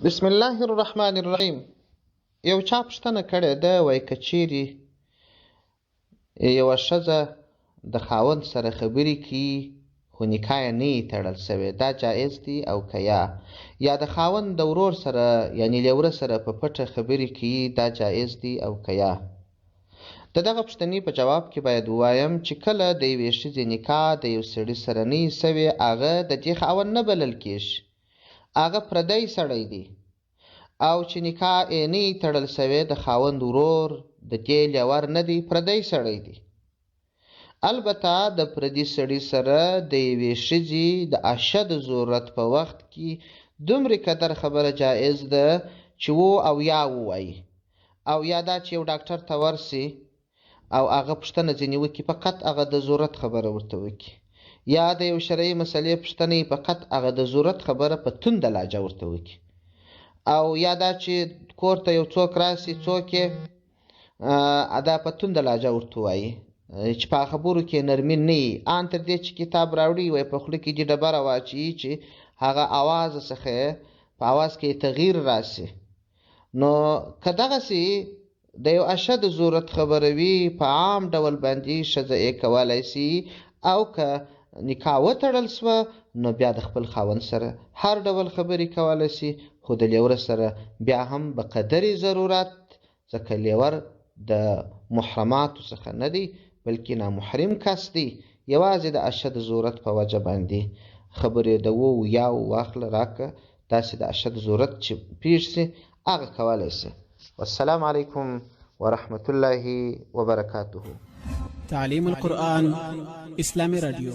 بسم الله الرحمن الرحیم. یو چا پوښتنه کړې ده، وایي که چیرې یوه ښځه د خاوند سره خبرې کوي خو نکاح یې نه وي تړل سوی، دا جایز دی او که یا د خاوند د ورور سره یعنې لیوره سره په پټه خبرې کوي، دا جایز دی او که د دغه پوښتنې په جواب کې باید ووایم چې کله د یوې ښځې نکاح د یو سړي سره نه وي سوی، هغه د دې خاوند نه بلل کېږي، هغه پردی سړی دی. او چې نکاح یې نه وي تړل سوی، د خاوند ورور د دې لیور نه دی، پردی سړی دی. البته د پردي سړي سره د یوې ښځې د اشد ضرورت په وخت کې دومره قدر خبره جایز ده چې او یا ووایي، او یا دا چې یو ډاکټر ته ورسي او هغه پوښتنه ځینې وکړي، فقط هغه د ضرورت خبره ورته وکړي، یا د یو شرعي مسلې پوښتنه یې فقط هغه د ضرورت خبره په تنده لهجه ورته وکړي، او یا دا چې کور ته یو څوک راسي، څوک یې دا په تنده لهجه ورته وایي چې په خبرو کې نرمي نه وي، ان تر دې چې کتاب راوړي وایي په خوله کې دې ډبره واچوي چې هغه اواز څخه په اواز کې تغییر راسي. نو که دغسې د یو اشد ضرورت خبره وي، په عام ډول باندې ښځه یې کولی سي، او که نکاح وتړل سوه نو بیا د خپل خاوند سره هر ډول خبرې کولی سي، خو د لیوره سره بیا هم به قدرې ضرورت، ځکه لیور د محرماتو څخه نه دی بلکې نامحرم کس دی، یوازې د اشد ضرورت په وجه باندې خبرې د یا واخله راکه، داسې د اشد ضرورت چې پیښ سي هغه کولی سي. والسلام علیکم ورحمة الله وبرکاته. تعلیم القرآن اسلامی رادیو.